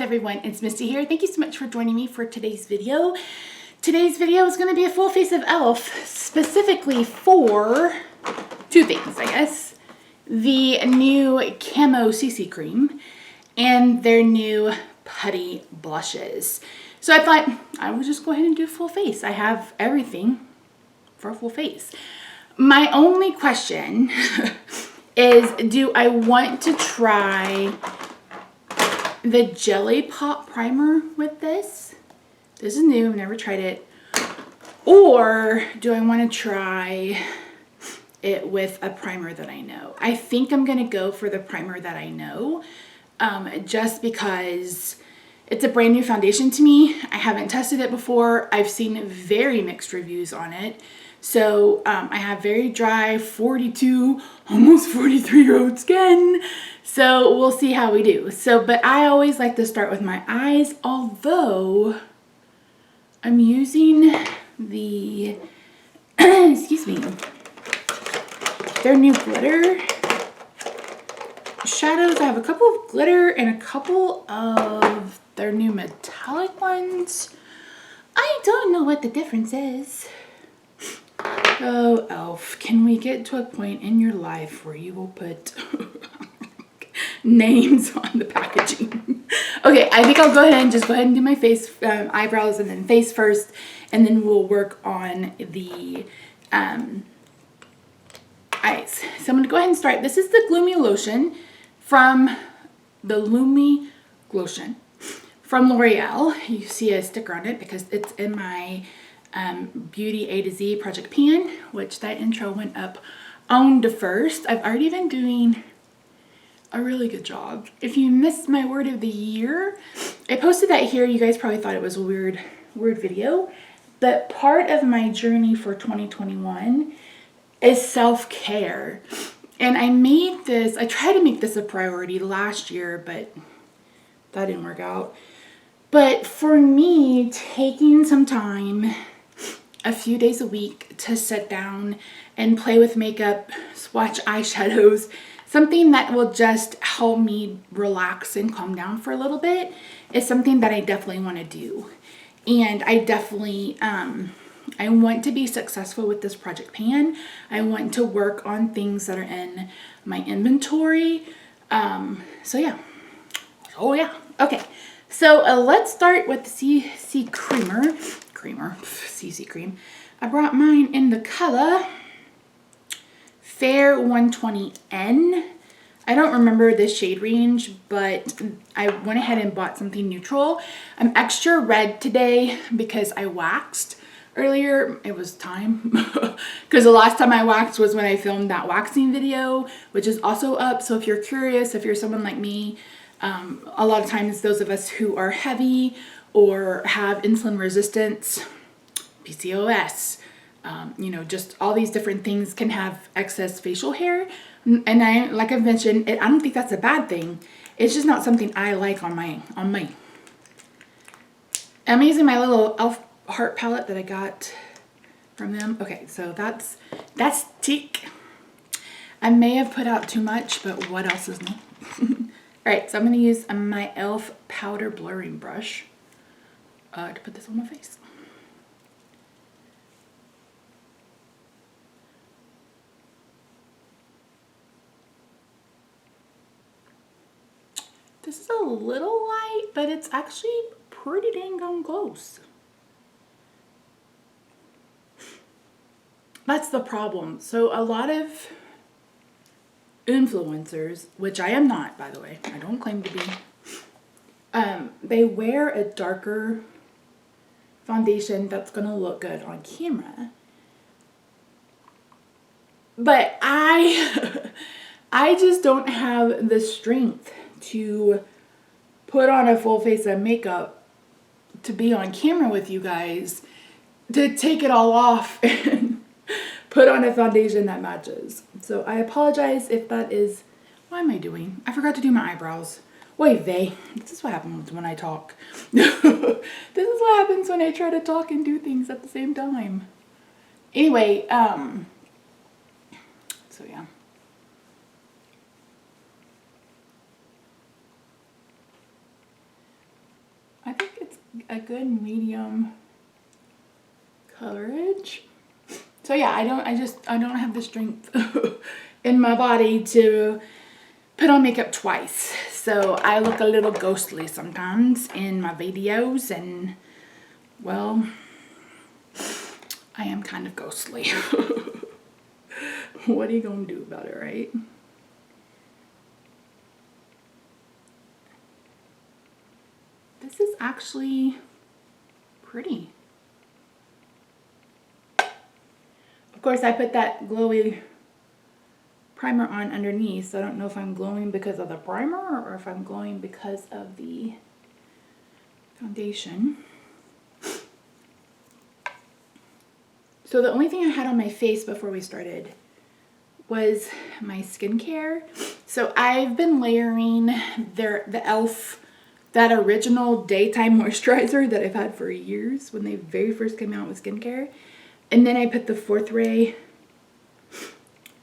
everyone, it's Misty here. Thank you so much for joining me for today's video. Today's video is going to be a full face of e.l.f. specifically for two things, I guess. The new Camo CC cream and their new Putty blushes. So I thought I would just go ahead and do full face. I have everything for a full face. My only question is, do I want to try the Jelly Pop primer with this? This is new, I've never tried it. Or do I want to try it with a primer that I know? I think I'm going to go for the primer that I know, just because it's a brand new foundation to me. I haven't tested it before. I've seen very mixed reviews on it. So I have very dry 42, almost 43-year-old skin. So we'll see how we do. But I always like to start with my eyes, although I'm using the, excuse me, their new glitter shadows. I have a couple of glitter and a couple of their new metallic ones. I don't know what the difference is. Oh, e.l.f., can we get to a point in your life where you will put names on the packaging? Okay, I think I'll go ahead and do my face, eyebrows, and then face first, and then we'll work on the eyes. So I'm going to go ahead and start. This is the Gloomy Lotion from from L'Oreal. You see a sticker on it because it's in my Beauty A to Z project pan, which that intro went up on the 1st. I've already been doing a really good job. If you missed my word of the year, I posted that here. You guys probably thought it was a weird video, but part of my journey for 2021 is self-care. And I tried to make this a priority last year, but that didn't work out. But for me, taking some time, a few days a week, to sit down and play with makeup, swatch eyeshadows, something that will just help me relax and calm down for a little bit, is something that I definitely want to do. And I definitely, I want to be successful with this project pan. I want to work on things that are in my inventory. So yeah. Oh yeah. Okay. So let's start with the CC cream. I brought mine in the color Fair 120N. I don't remember the shade range, but I went ahead and bought something neutral. I'm extra red today because I waxed earlier. It was time because the last time I waxed was when I filmed that waxing video, which is also up. So if you're curious, if you're someone like me, a lot of times those of us who are heavy or have insulin resistance, PCOS, you know, just all these different things can have excess facial hair. And like I've mentioned, I don't think that's a bad thing. It's just not something I like on my. I'm using my little e.l.f. heart palette that I got from them. Okay, so that's tick. I may have put out too much, but what else is new? Alright, so I'm going to use my e.l.f. powder blurring brush to put this on my face. This is a little light, but it's actually pretty dang on close. That's the problem. So a lot of influencers, which I am not, by the way, I don't claim to be, they wear a darker foundation that's gonna look good on camera. But I just don't have the strength to put on a full face of makeup to be on camera with you guys, to take it all off and put on a foundation that matches. So I apologize if that is, what am I doing? I forgot to do my eyebrows. Wait, this is what happens when I talk. This is what happens when I try to talk and do things at the same time. Anyway, so yeah. a good medium coverage. So yeah, I don't have the strength in my body to put on makeup twice. So I look a little ghostly sometimes in my videos, and well, I am kind of ghostly. What are you gonna do about it, right? This is actually pretty. Of course, I put that glowy primer on underneath, so I don't know if I'm glowing because of the primer or if I'm glowing because of the foundation. So the only thing I had on my face before we started was my skincare. So I've been layering the e.l.f. that original daytime moisturizer that I've had for years when they very first came out with skincare. And then I put the Fourth Ray,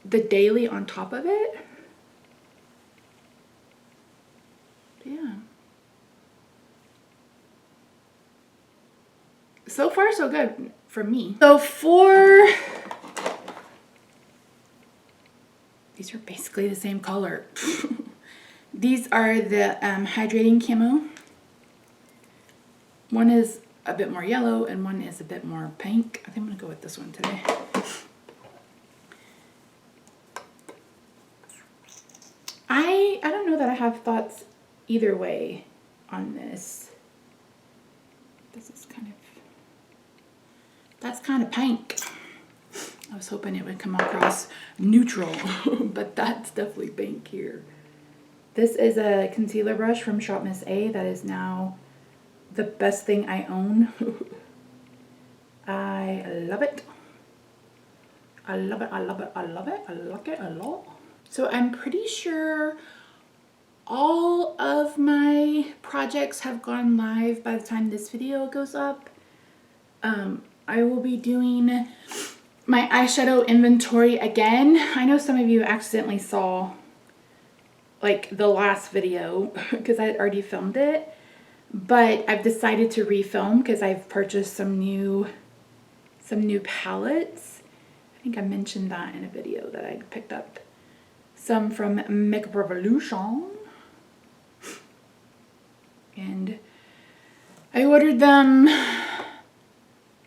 the daily, on top of it. Yeah. So far, so good for me. So for, these are basically the same color. These are the Hydrating Camo. One is a bit more yellow and one is a bit more pink. I think I'm gonna go with this one today. I don't know that I have thoughts either way on this. This is kind of, that's kind of pink. I was hoping it would come across neutral, but that's definitely pink here. This is a concealer brush from Shop Miss A that is now the best thing I own. I love it. I love it, I love it, I love it. I like it a lot. So I'm pretty sure all of my projects have gone live by the time this video goes up. I will be doing my eyeshadow inventory again. I know some of you accidentally saw like the last video because I had already filmed it, but I've decided to refilm because I've purchased some new palettes. I think I mentioned that in a video that I picked up some from Makeup Revolution, and I ordered them.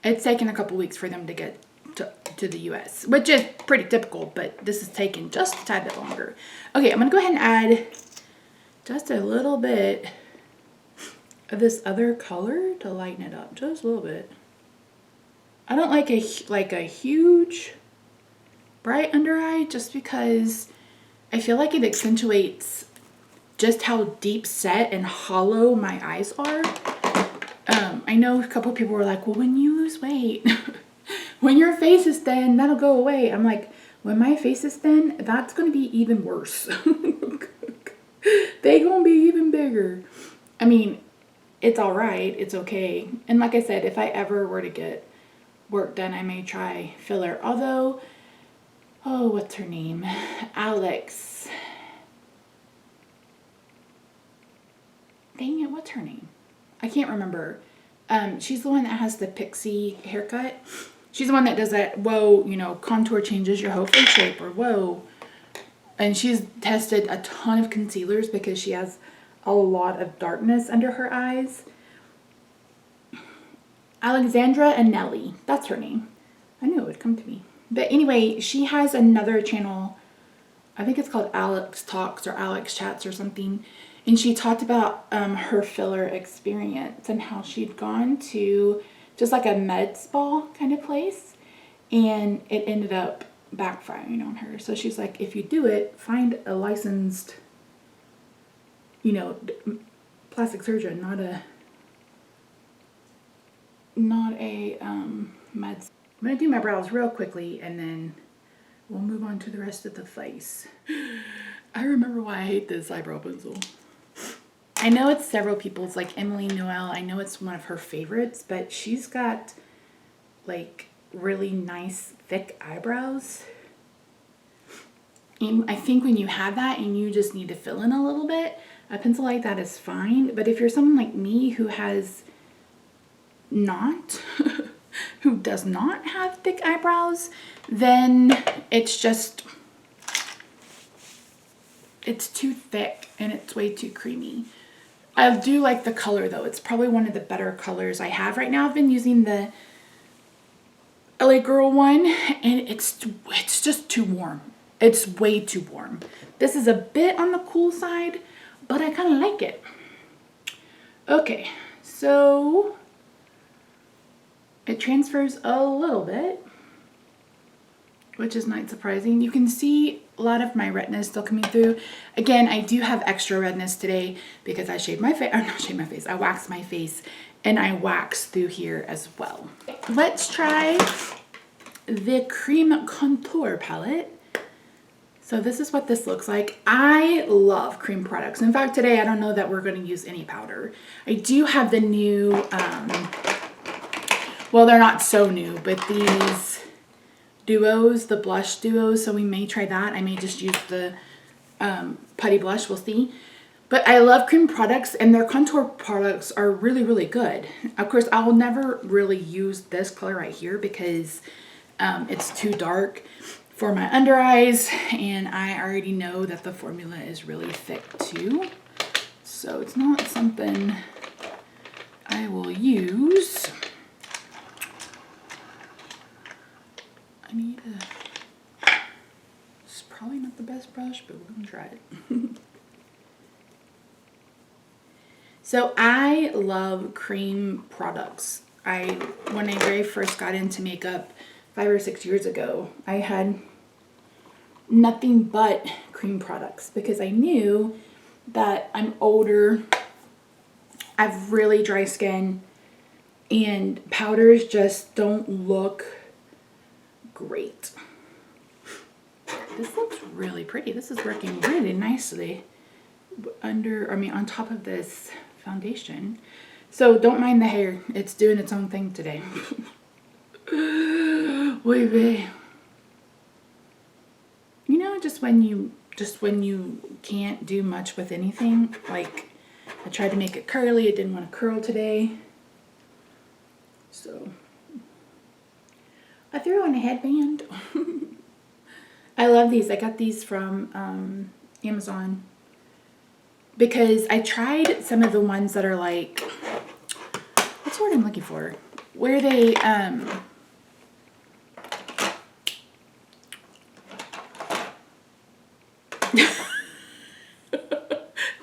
It's taken a couple weeks for them to get to the US, which is pretty typical, but this is taking just a tad bit longer. Okay, I'm gonna go ahead and add just a little bit of this other color to lighten it up, just a little bit. I don't like a huge bright under eye just because I feel like it accentuates just how deep set and hollow my eyes are. I know a couple people were like, well, when you lose weight, when your face is thin, that'll go away. I'm like, when my face is thin, that's going to be even worse. They gonna be even bigger. I mean, it's all right. It's okay. And like I said, if I ever were to get work done, I may try filler. Although, oh, what's her name? Alex. Dang it, what's her name? I can't remember. She's the one that has the pixie haircut. She's the one that does that, whoa, you know, contour changes your whole face shape, or whoa. And she's tested a ton of concealers because she has a lot of darkness under her eyes. Alexandra and Nelly, that's her name. I knew it would come to me. But anyway, she has another channel. I think it's called Alex Talks or Alex Chats or something. And she talked about her filler experience and how she'd gone to just like a med spa kind of place. And it ended up backfiring on her. So she's like, if you do it, find a licensed, you know, plastic surgeon, not a med. I'm going to do my brows real quickly and then we'll move on to the rest of the face. I remember why I hate this eyebrow pencil. I know it's several people's, like Emily Noel. I know it's one of her favorites, but she's got like really nice thick eyebrows. And I think when you have that and you just need to fill in a little bit, a pencil like that is fine. But if you're someone like me who has not, who does not have thick eyebrows, then it's just, it's too thick and it's way too creamy. I do like the color though. It's probably one of the better colors I have right now. I've been using the LA Girl one and it's just too warm. It's way too warm. This is a bit on the cool side, but I kind of like it. Okay, so it transfers a little bit, which is not surprising. You can see a lot of my redness still coming through. Again, I do have extra redness today because I shaved my face, or not shaved my face, I waxed my face and I waxed through here as well. Let's try the Cream Contour Palette. So this is what this looks like. I love cream products. In fact, today I don't know that we're going to use any powder. I do have the new, well, they're not so new, but these duos, the blush duos, so we may try that. I may just use the Putty blush, we'll see. But I love cream products and their contour products are really, really good. Of course, I will never really use this color right here because it's too dark for my under eyes, and I already know that the formula is really thick too, so it's not something I will use. I need a, it's probably not the best brush, but we're gonna try it. So I love cream products. When I very first got into makeup 5 or 6 years ago, I had nothing but cream products because I knew that I'm older, I have really dry skin, and powders just don't look great. This looks really pretty. This is working really nicely on top of this foundation. So don't mind the hair. It's doing its own thing today. Oy vey. You know, just when you can't do much with anything, like I tried to make it curly, it didn't want to curl today. So I threw on a headband. I love these. I got these from Amazon because I tried some of the ones that are like, what's the word I'm looking for? Where they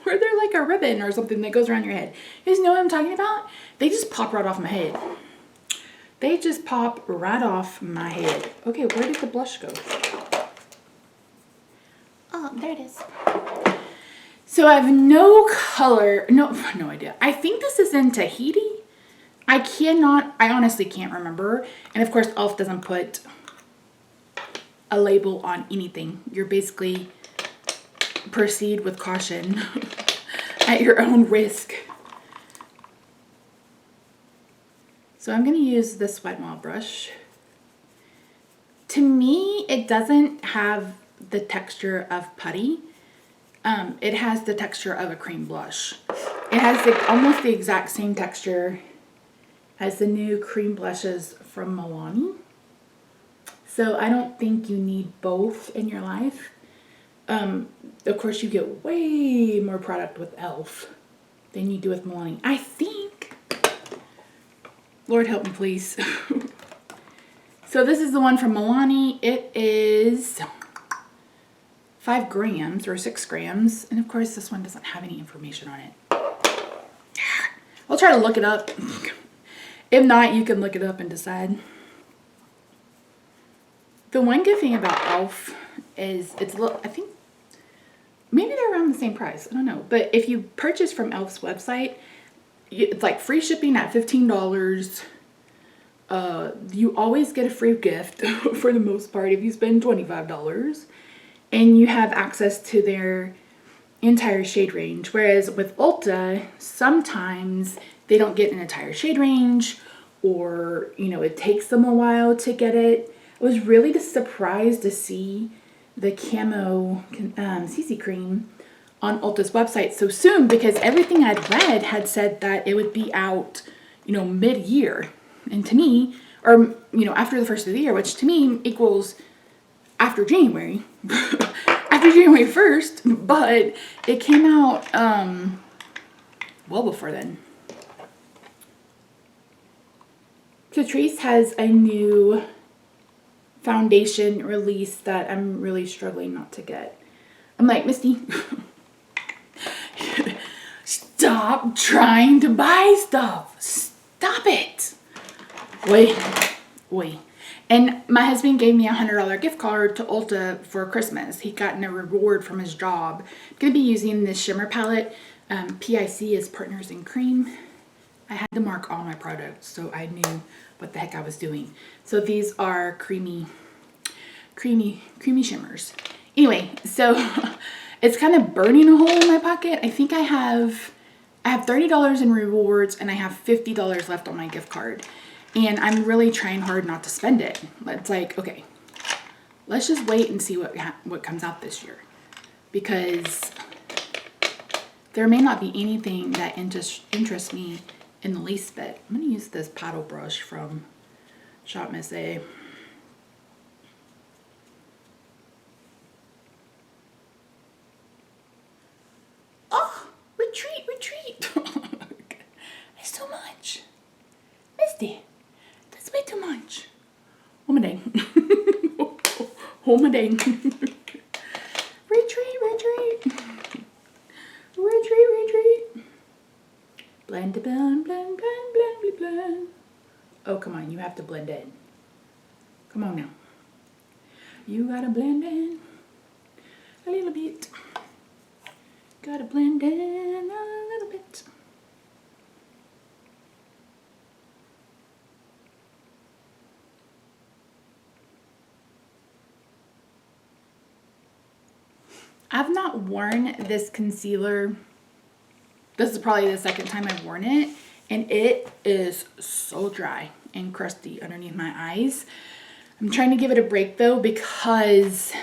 where they're like a ribbon or something that goes around your head. You guys know what I'm talking about? They just pop right off my head. They just pop right off my head. Okay, where did the blush go? Oh, there it is. So I have no color, no idea. I think this is in Tahiti. I honestly can't remember. And of course, e.l.f. doesn't put a label on anything. You're basically proceed with caution at your own risk. So I'm going to use this Wet n Wild brush. To me, it doesn't have the texture of Putty. It has the texture of a cream blush. It has almost the exact same texture as the new cream blushes from Milani. So I don't think you need both in your life. Of course, you get way more product with e.l.f. than you do with Milani. I think. Lord help me, please. So this is the one from Milani. It is 5 grams or 6 grams. And of course, this one doesn't have any information on it. I'll try to look it up. If not, you can look it up and decide. The one good thing about e.l.f. is it's a little, I think, maybe they're around the same price. I don't know. But if you purchase from e.l.f.'s website, it's like free shipping at $15. You always get a free gift for the most part if you spend $25. And you have access to their entire shade range. Whereas with Ulta, sometimes they don't get an entire shade range, or, you know, it takes them a while to get it. I was really just surprised to see the Camo CC cream on Ulta's website so soon, because everything I'd read had said that it would be out, you know, mid-year. And to me, or, you know, after the first of the year, which to me equals after January, after January 1st, but it came out well before then. Catrice has a new foundation release that I'm really struggling not to get. I'm like, Misty, stop trying to buy stuff. Stop it. Wait. And my husband gave me a $100 gift card to Ulta for Christmas. He gotten a reward from his job. I'm going to be using this shimmer palette. PIC is Partners in Cream. I had to mark all my products so I knew what the heck I was doing. So these are creamy shimmers. Anyway, so it's kind of burning a hole in my pocket. I think I have $30 in rewards and I have $50 left on my gift card. And I'm really trying hard not to spend it. It's like, okay, let's just wait and see what comes out this year. Because there may not be anything that interests me in the least bit. I'm going to use this paddle brush from Shop Miss A. Oh, retreat. It's too much. Misty, that's way too much. Oh my dang. Oh my dang. Retreat. Blend. Oh, come on, you have to blend in. Come on now. You gotta blend in a little bit. Gotta blend in a little bit. I've not worn this concealer. This is probably the second time I've worn it, and it is so dry and crusty underneath my eyes. I'm trying to give it a break though because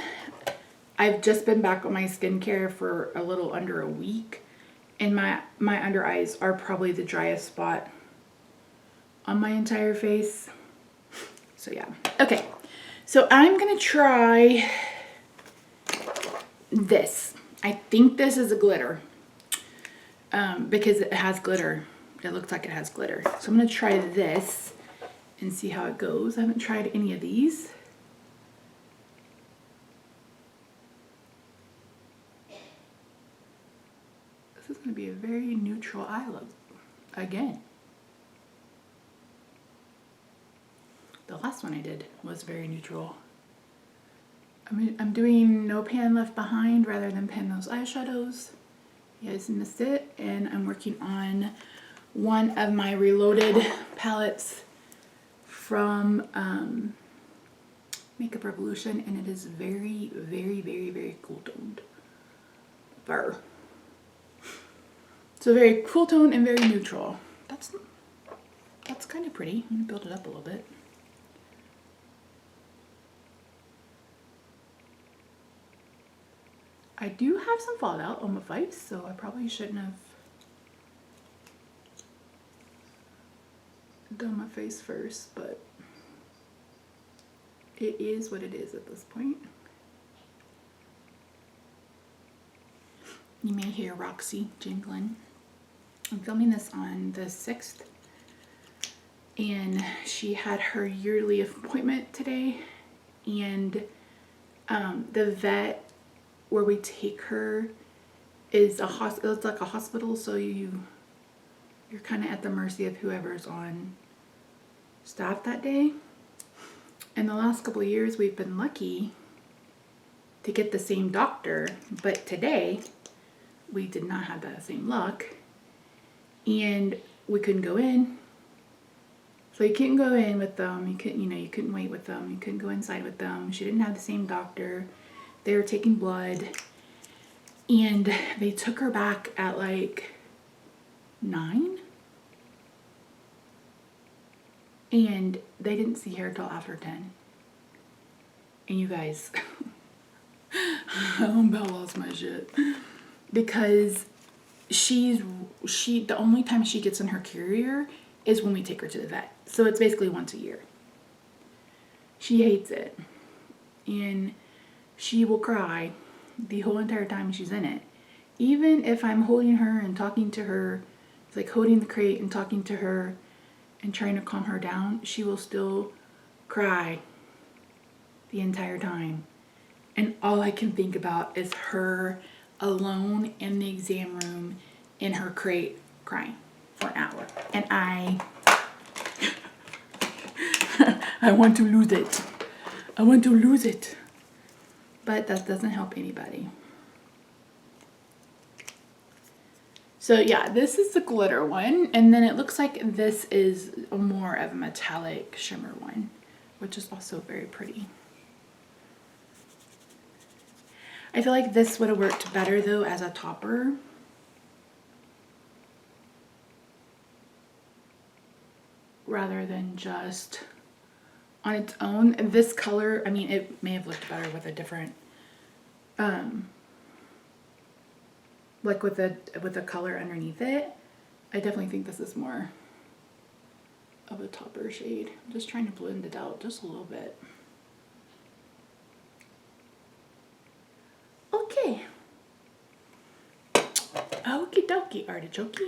I've just been back on my skincare for a little under a week, and my under eyes are probably the driest spot on my entire face. So yeah. Okay, so I'm gonna try this. I think this is a glitter because it has glitter. It looks like it has glitter. So I'm gonna try this and see how it goes. I haven't tried any of these. This is gonna be a very neutral eye look again. The last one I did was very neutral. I'm doing no pan left behind rather than pan those eyeshadows. You guys missed it. And I'm working on one of my Reloaded palettes from Makeup Revolution, and it is very cool toned. So very cool tone and very neutral. That's kind of pretty. I'm gonna build it up a little bit. I do have some fallout on my face, so I probably shouldn't have done my face first, but it is what it is at this point. You may hear Roxy jingling. I'm filming this on the 6th, and she had her yearly appointment today, and the vet where we take her is it's like a hospital, so you're kind of at the mercy of whoever's on staff that day. In the last couple of years, we've been lucky to get the same doctor, but today we did not have that same luck, and we couldn't go in. So you couldn't go in with them. You couldn't wait with them. You couldn't go inside with them. She didn't have the same doctor. They were taking blood, and they took her back at like 9, and they didn't see her till after 10. And you guys, I about lost my shit because the only time she gets in her carrier is when we take her to the vet. So it's basically once a year. She hates it. And she will cry the whole entire time she's in it. Even if I'm holding her and talking to her, it's like holding the crate and talking to her and trying to calm her down, she will still cry the entire time. And all I can think about is her alone in the exam room in her crate crying for an hour. And I want to lose it. I want to lose it. But that doesn't help anybody. So yeah, this is the glitter one. And then it looks like this is more of a metallic shimmer one, which is also very pretty. I feel like this would have worked better though as a topper. Rather than just on its own. And this color, I mean, it may have looked better with a different, like with a color underneath it. I definitely think this is more of a topper shade. I'm just trying to blend it out just a little bit. Okay. Okie dokie, artichoke.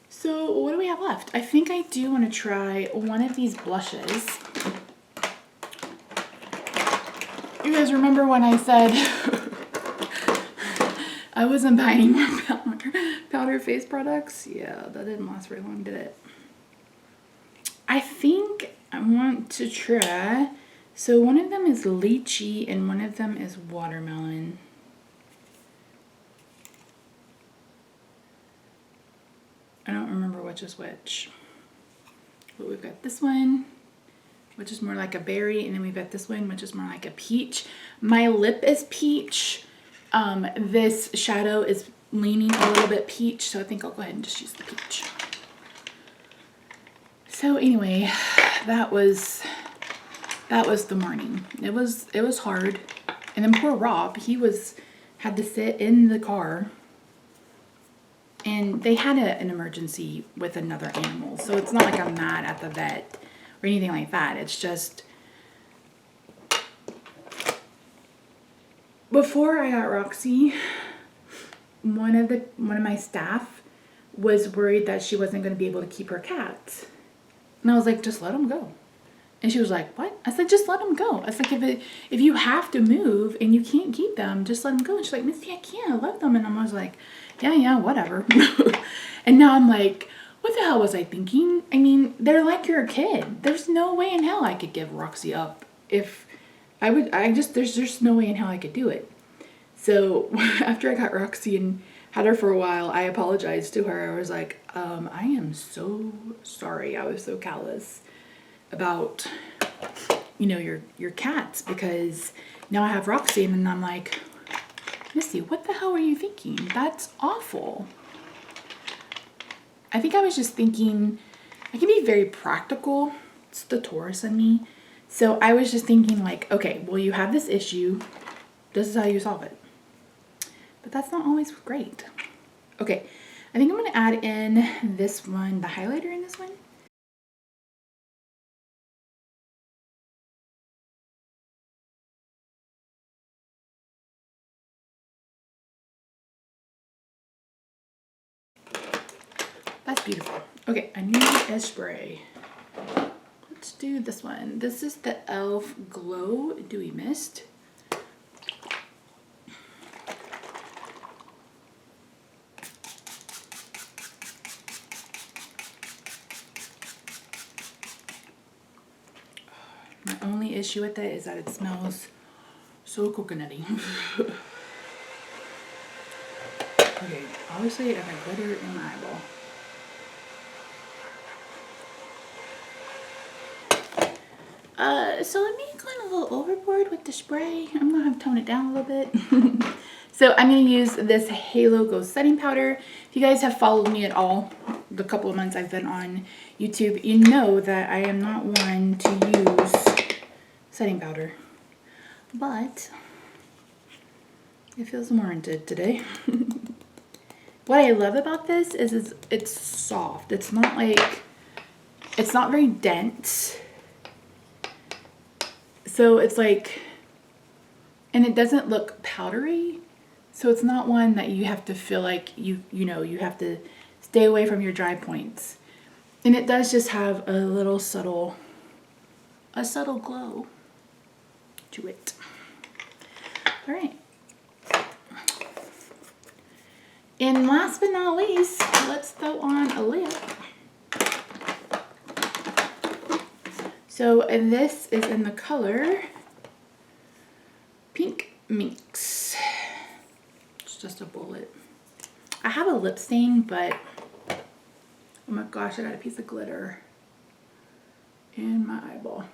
So what do we have left? I think I do want to try one of these blushes. You guys remember when I said I wasn't buying more powder face products? Yeah, that didn't last very long, did it? I think I want to try, so one of them is lychee and one of them is watermelon. I don't remember which is which. But we've got this one, which is more like a berry, and then we've got this one, which is more like a peach. My lip is peach. This shadow is leaning a little bit peach, so I think I'll go ahead and just use the peach. So anyway, that was the morning. It was hard. And then poor Rob, he had to sit in the car. And they had an emergency with another animal. So it's not like I'm mad at the vet or anything like that. It's just, before I got Roxy, one of my staff was worried that she wasn't going to be able to keep her cats. And I was like, just let them go. And she was like, what? I said, just let them go. I was like, if you have to move and you can't keep them, just let them go. And she's like, Missy, I can't. I love them. And I was like, yeah, whatever. And now I'm like, what the hell was I thinking? I mean, they're like your kid. There's no way in hell I could give Roxy up. If I would, there's just no way in hell I could do it. So after I got Roxy and had her for a while, I apologized to her. I was like, I am so sorry. I was so callous about, you know, your cats, because now I have Roxy, and then I'm like, Missy, what the hell were you thinking? That's awful. I think I was just thinking, I can be very practical. It's the Taurus in me. So I was just thinking like, okay, well, you have this issue. This is how you solve it. But that's not always great. Okay, I think I'm going to add in this one, the highlighter in this one. That's beautiful. Okay, I need a spray. Let's do this one. This is the e.l.f. Glow Dewy Mist. My only issue with it is that it smells so coconutty. Okay, obviously I have glitter in my eyeball. So let me go a little overboard with the spray. I'm gonna have to tone it down a little bit. So I'm gonna use this Halo Go setting powder. If you guys have followed me at all, the couple of months I've been on YouTube, you know that I am not one to use setting powder, but it feels warranted today. what I love about this is it's soft. It's not very dense. So it's like, and it doesn't look powdery. So it's not one that you have to feel like you have to stay away from your dry points. And it does just have a little subtle glow to it. All right. And last but not least, let's throw on a lip. So this is in the color Pink Minx. It's just a bullet. I have a lip stain, but oh my gosh, I got a piece of glitter in my eyeball.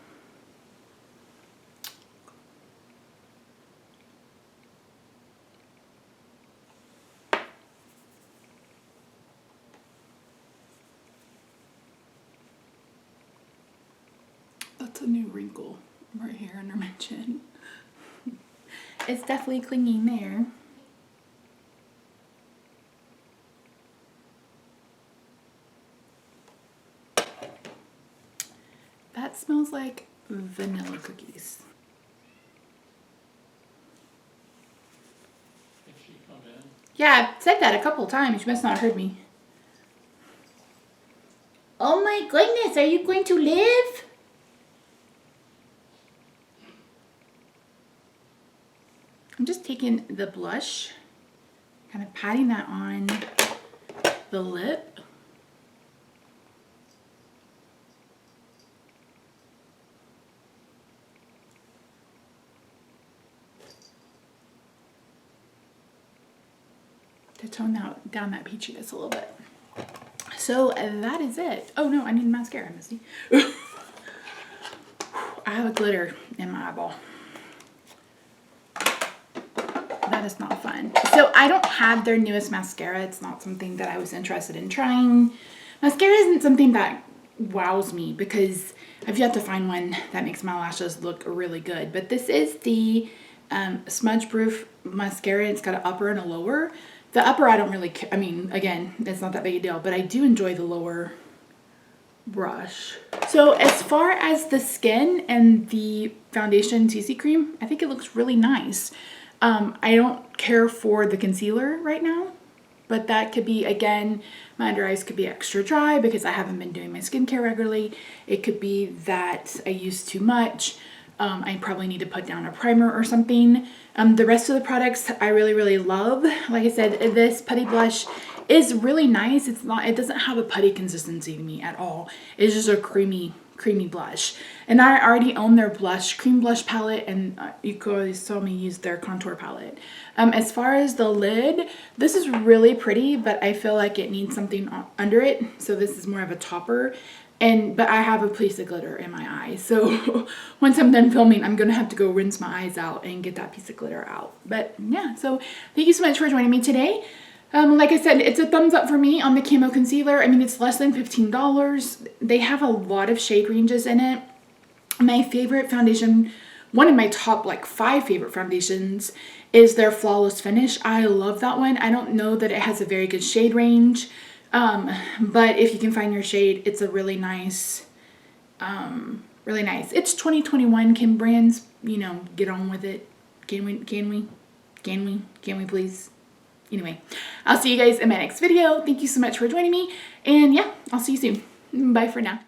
That's a new wrinkle right here under my chin. It's definitely clinging there. That smells like vanilla cookies. Did she come in? Yeah, I've said that a couple of times. You must not have heard me. Oh my goodness, are you going to live? I'm just taking the blush, kind of patting that on the lip. To tone down that peachiness a little bit. So that is it. Oh no, I need mascara, Missy. I have a glitter in my eyeball. That is not fun. So I don't have their newest mascara. It's not something that I was interested in trying. Mascara isn't something that wows me because I've yet to find one that makes my lashes look really good. But this is the smudge proof mascara. It's got an upper and a lower. The upper I don't really care. I mean, again, it's not that big a deal, but I do enjoy the lower brush. So as far as the skin and the foundation CC cream, I think it looks really nice. I don't care for the concealer right now, but that could be, again, my under eyes could be extra dry because I haven't been doing my skincare regularly. It could be that I use too much. I probably need to put down a primer or something. The rest of the products I really, really love. Like I said, this Putty blush is really nice. It doesn't have a putty consistency to me at all. It's just a creamy blush. And I already own their cream blush palette, and you guys saw me use their contour palette. As far as the lid, this is really pretty, but I feel like it needs something under it. So this is more of a topper. But I have a piece of glitter in my eye. So once I'm done filming, I'm going to have to go rinse my eyes out and get that piece of glitter out. But yeah, so thank you so much for joining me today. Like I said, it's a thumbs up for me on the Camo Concealer. I mean, it's less than $15. They have a lot of shade ranges in it. My favorite foundation, one of my top like 5 favorite foundations, is their Flawless Finish. I love that one. I don't know that it has a very good shade range. But if you can find your shade, it's a really nice, really nice. It's 2021, Kim Brands, you know, get on with it. Can we please? Anyway, I'll see you guys in my next video. Thank you so much for joining me. And yeah, I'll see you soon. Bye for now.